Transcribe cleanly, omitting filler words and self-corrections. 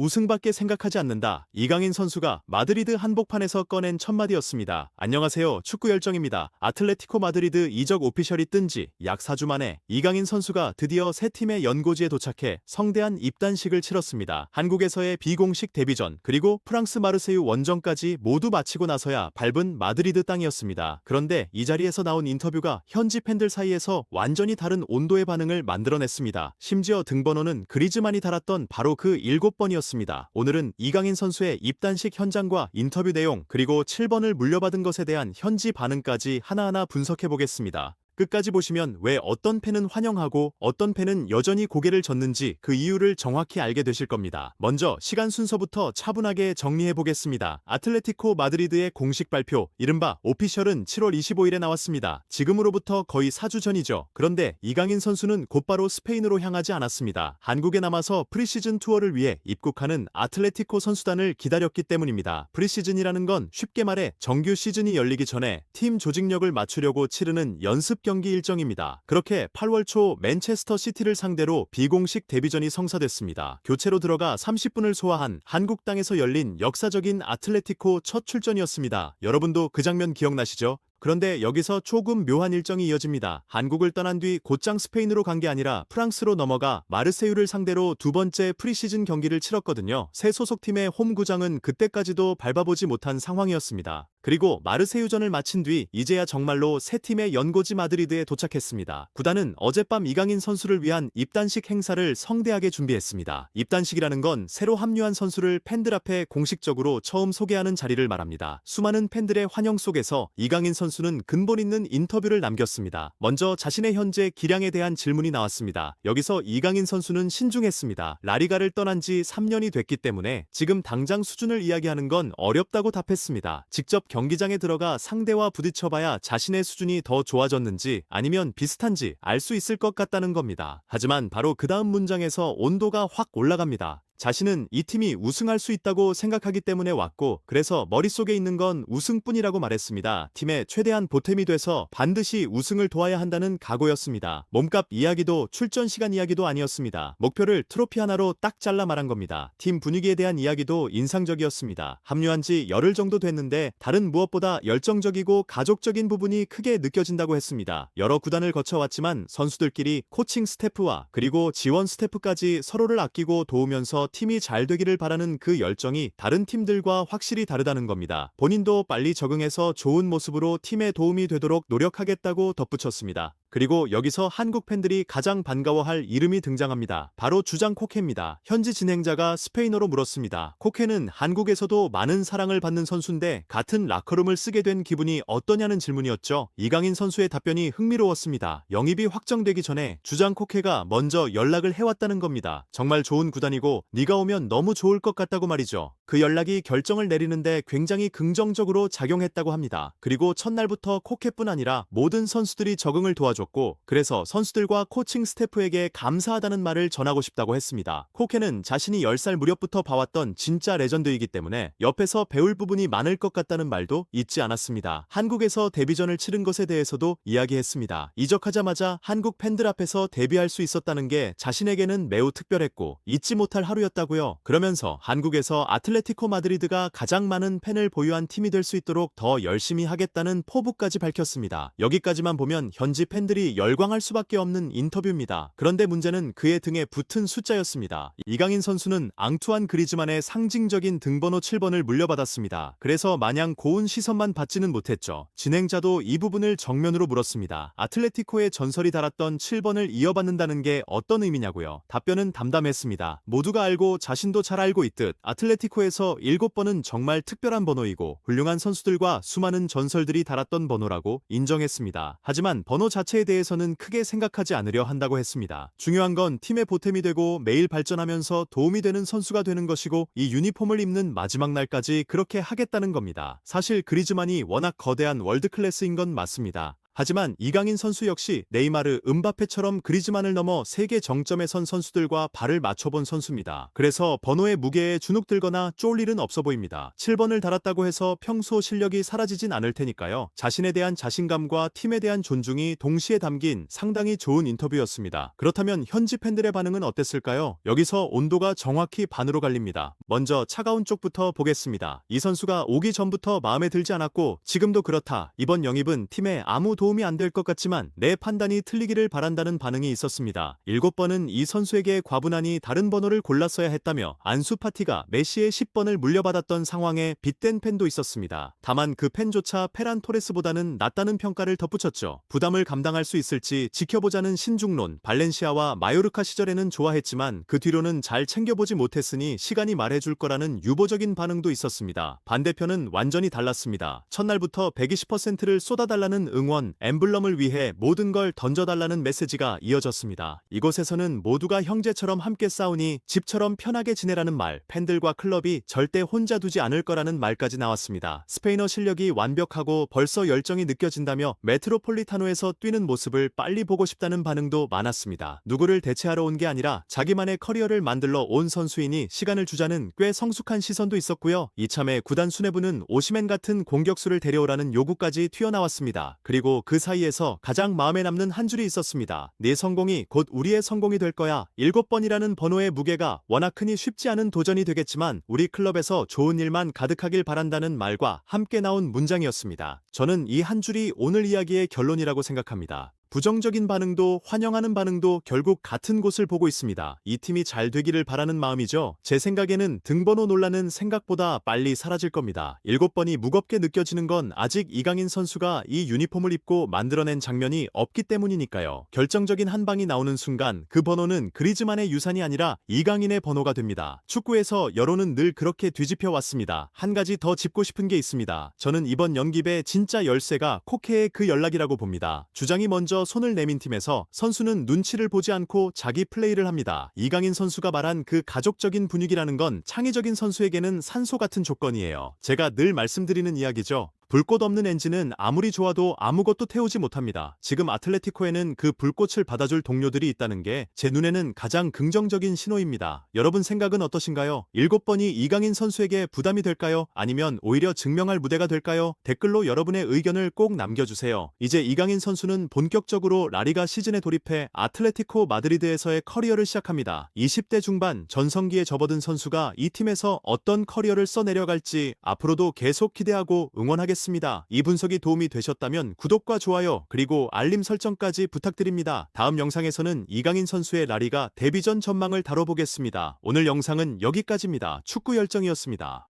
우승밖에 생각하지 않는다. 이강인 선수가 마드리드 한복판에서 꺼낸 첫마디였습니다. 안녕하세요. 축구 열정입니다. 아틀레티코 마드리드 이적 오피셜이 뜬 지 약 4주 만에 이강인 선수가 드디어 새 팀의 연고지에 도착해 성대한 입단식을 치렀습니다. 한국에서의 비공식 데뷔전 그리고 프랑스 마르세유 원정까지 모두 마치고 나서야 밟은 마드리드 땅이었습니다. 그런데 이 자리에서 나온 인터뷰가 현지 팬들 사이에서 완전히 다른 온도의 반응을 만들어냈습니다. 심지어 등번호는 그리즈만이 달았던 바로 그 7번이었습니다. 오늘은 이강인 선수의 입단식 현장과 인터뷰 내용 그리고 7번을 물려받은 것에 대한 현지 반응까지 하나하나 분석해보겠습니다. 끝까지 보시면 왜 어떤 팬은 환영하고 어떤 팬은 여전히 고개를 젓는지 그 이유를 정확히 알게 되실 겁니다. 먼저 시간 순서부터 차분하게 정리해보겠습니다. 아틀레티코 마드리드의 공식 발표, 이른바 오피셜은 7월 25일에 나왔습니다. 지금으로부터 거의 4주 전이죠. 그런데 이강인 선수는 곧바로 스페인으로 향하지 않았습니다. 한국에 남아서 프리시즌 투어를 위해 입국하는 아틀레티코 선수단을 기다렸기 때문입니다. 프리시즌이라는 건 쉽게 말해 정규 시즌이 열리기 전에 팀 조직력을 맞추려고 치르는 연습 경기 일정입니다. 그렇게 8월 초 맨체스터 시티를 상대로 비공식 데뷔전이 성사됐습니다. 교체로 들어가 30분을 소화한 한국 땅에서 열린 역사적인 아틀레티코 첫 출전이었습니다. 여러분도 그 장면 기억나시죠? 그런데 여기서 조금 묘한 일정이 이어집니다. 한국을 떠난 뒤 곧장 스페인으로 간 게 아니라 프랑스로 넘어가 마르세유를 상대로 두 번째 프리시즌 경기를 치렀거든요. 새 소속팀의 홈구장은 그때까지도 밟아보지 못한 상황이었습니다. 그리고 마르세유전을 마친 뒤 이제야 정말로 새 팀의 연고지 마드리드에 도착했습니다. 구단은 어젯밤 이강인 선수를 위한 입단식 행사를 성대하게 준비했습니다. 입단식이라는 건 새로 합류한 선수를 팬들 앞에 공식적으로 처음 소개하는 자리를 말합니다. 수많은 팬들의 환영 속에서 이강인 선수는 근본 있는 인터뷰를 남겼습니다. 먼저 자신의 현재 기량에 대한 질문이 나왔습니다. 여기서 이강인 선수는 신중했습니다. 라리가를 떠난 지 3년이 됐기 때문에 지금 당장 수준을 이야기하는 건 어렵다고 답했습니다. 직접 경기장에 들어가 상대와 부딪혀봐야 자신의 수준이 더 좋아졌는지 아니면 비슷한지 알 수 있을 것 같다는 겁니다. 하지만 바로 그 다음 문장에서 온도가 확 올라갑니다. 자신은 이 팀이 우승할 수 있다고 생각하기 때문에 왔고 그래서 머릿속에 있는 건 우승뿐이라고 말했습니다. 팀의 최대한 보탬이 돼서 반드시 우승을 도와야 한다는 각오였습니다. 몸값 이야기도 출전 시간 이야기도 아니었습니다. 목표를 트로피 하나로 딱 잘라 말한 겁니다. 팀 분위기에 대한 이야기도 인상적이었습니다. 합류한 지 열흘 정도 됐는데 다른 무엇보다 열정적이고 가족적인 부분이 크게 느껴진다고 했습니다. 여러 구단을 거쳐왔지만 선수들끼리 코칭 스태프와 그리고 지원 스태프까지 서로를 아끼고 도우면서 팀이 잘 되기를 바라는 그 열정이 다른 팀들과 확실히 다르다는 겁니다. 본인도 빨리 적응해서 좋은 모습으로 팀에 도움이 되도록 노력하겠다고 덧붙였습니다. 그리고 여기서 한국 팬들이 가장 반가워할 이름이 등장합니다. 바로 주장 코케입니다. 현지 진행자가 스페인어로 물었습니다. 코케는 한국에서도 많은 사랑을 받는 선수인데 같은 라커룸을 쓰게 된 기분이 어떠냐는 질문이었죠. 이강인 선수의 답변이 흥미로웠습니다. 영입이 확정되기 전에 주장 코케가 먼저 연락을 해왔다는 겁니다. 정말 좋은 구단이고 네가 오면 너무 좋을 것 같다고 말이죠. 그 연락이 결정을 내리는데 굉장히 긍정적으로 작용했다고 합니다. 그리고 첫날부터 코케뿐 아니라 모든 선수들이 적응을 도와줬고 그래서 선수들과 코칭 스태프에게 감사하다는 말을 전하고 싶다고 했습니다. 코케는 자신이 10살 무렵부터 봐왔던 진짜 레전드이기 때문에 옆에서 배울 부분이 많을 것 같다는 말도 잊지 않았습니다. 한국에서 데뷔전을 치른 것에 대해서도 이야기했습니다. 이적하자마자 한국 팬들 앞에서 데뷔할 수 있었다는 게 자신에게는 매우 특별했고 잊지 못할 하루였다고요. 그러면서 한국에서 아틀레티코 마드리드가 가장 많은 팬을 보유한 팀이 될 수 있도록 더 열심히 하겠다는 포부까지 밝혔습니다. 여기까지만 보면 현지 팬들이 열광할 수밖에 없는 인터뷰입니다. 그런데 문제는 그의 등에 붙은 숫자였습니다. 이강인 선수는 앙투안 그리즈만의 상징적인 등번호 7번을 물려받았습니다. 그래서 마냥 고운 시선만 받지는 못했죠. 진행자도 이 부분을 정면으로 물었습니다. 아틀레티코의 전설이 달았던 7번을 이어받는다는 게 어떤 의미냐고요. 답변은 담담했습니다. 모두가 알고 자신도 잘 알고 있듯 아틀레티코에서 7번은 정말 특별한 번호이고 훌륭한 선수들과 수많은 전설들이 달았던 번호라고 인정했습니다. 하지만 번호 자체에 대해서는 크게 생각하지 않으려 한다고 했습니다. 중요한 건 팀의 보탬이 되고 매일 발전하면서 도움이 되는 선수가 되는 것이고 이 유니폼을 입는 마지막 날까지 그렇게 하겠다는 겁니다. 사실 그리즈만이 워낙 거대한 월드클래스인 건 맞습니다. 하지만 이강인 선수 역시 네이마르, 음바페처럼 그리즈만을 넘어 세계 정점에 선 선수들과 발을 맞춰본 선수입니다. 그래서 번호의 무게에 주눅들거나 쫄 일은 없어 보입니다. 7번을 달았다고 해서 평소 실력이 사라지진 않을 테니까요. 자신에 대한 자신감과 팀에 대한 존중이 동시에 담긴 상당히 좋은 인터뷰였습니다. 그렇다면 현지 팬들의 반응은 어땠을까요? 여기서 온도가 정확히 반으로 갈립니다. 먼저 차가운 쪽부터 보겠습니다. 이 선수가 오기 전부터 마음에 들지 않았고 지금도 그렇다. 이번 영입은 팀에 아무 도움이 안 될 것 같지만 내 판단이 틀리기를 바란다는 반응이 있었습니다. 7번은 이 선수에게 과분하니 다른 번호를 골랐어야 했다며 안수 파티가 메시의 10번을 물려받았던 상황에 빗댄 팬도 있었습니다. 다만 그 팬조차 페란 토레스보다는 낫다는 평가를 덧붙였죠. 부담을 감당할 수 있을지 지켜보자는 신중론. 발렌시아와 마요르카 시절에는 좋아했지만 그 뒤로는 잘 챙겨보지 못했으니 시간이 말해줄 거라는 유보적인 반응도 있었습니다. 반대편은 완전히 달랐습니다. 첫날부터 120%를 쏟아달라는 응원, 엠블럼을 위해 모든 걸 던져달라는 메시지가 이어졌습니다. 이곳에서는 모두가 형제처럼 함께 싸우니 집처럼 편하게 지내라는 말, 팬들과 클럽이 절대 혼자 두지 않을 거라는 말까지 나왔습니다. 스페인어 실력이 완벽하고 벌써 열정이 느껴진다며 메트로폴리타노에서 뛰는 모습을 빨리 보고 싶다는 반응도 많았습니다. 누구를 대체하러 온 게 아니라 자기만의 커리어를 만들러 온 선수이니 시간을 주자는 꽤 성숙한 시선도 있었고요. 이참에 구단 수뇌부는 오시멘 같은 공격수를 데려오라는 요구까지 튀어나왔습니다. 그리고 그 사이에서 가장 마음에 남는 한 줄이 있었습니다. 네 성공이 곧 우리의 성공이 될 거야. 7번이라는 번호의 무게가 워낙 크니 쉽지 않은 도전이 되겠지만 우리 클럽에서 좋은 일만 가득하길 바란다는 말과 함께 나온 문장이었습니다. 저는 이 한 줄이 오늘 이야기의 결론이라고 생각합니다. 부정적인 반응도 환영하는 반응도 결국 같은 곳을 보고 있습니다. 이 팀이 잘 되기를 바라는 마음이죠. 제 생각에는 등번호 논란은 생각보다 빨리 사라질 겁니다. 7번이 무겁게 느껴지는 건 아직 이강인 선수가 이 유니폼을 입고 만들어낸 장면이 없기 때문이니까요. 결정적인 한 방이 나오는 순간 그 번호는 그리즈만의 유산이 아니라 이강인의 번호가 됩니다. 축구에서 여론은 늘 그렇게 뒤집혀 왔습니다. 한 가지 더 짚고 싶은 게 있습니다. 저는 이번 연깁의 진짜 열쇠가 코케의 그 연락이라고 봅니다. 주장이 먼저 손을 내민 팀에서 선수는 눈치를 보지 않고 자기 플레이를 합니다. 이강인 선수가 말한 그 가족적인 분위기라는 건 창의적인 선수에게는 산소 같은 조건이에요. 제가 늘 말씀드리는 이야기죠. 불꽃 없는 엔진은 아무리 좋아도 아무것도 태우지 못합니다. 지금 아틀레티코에는 그 불꽃을 받아줄 동료들이 있다는 게 제 눈에는 가장 긍정적인 신호입니다. 여러분 생각은 어떠신가요? 7번이 이강인 선수에게 부담이 될까요? 아니면 오히려 증명할 무대가 될까요? 댓글로 여러분의 의견을 꼭 남겨주세요. 이제 이강인 선수는 본격적으로 라리가 시즌에 돌입해 아틀레티코 마드리드에서의 커리어를 시작합니다. 20대 중반 전성기에 접어든 선수가 이 팀에서 어떤 커리어를 써내려갈지 앞으로도 계속 기대하고 응원하겠습니다. 이 분석이 도움이 되셨다면 구독과 좋아요 그리고 알림 설정까지 부탁드립니다. 다음 영상에서는 이강인 선수의 라리가 데뷔 전 전망을 다뤄보겠습니다. 오늘 영상은 여기까지입니다. 축구 열정이었습니다.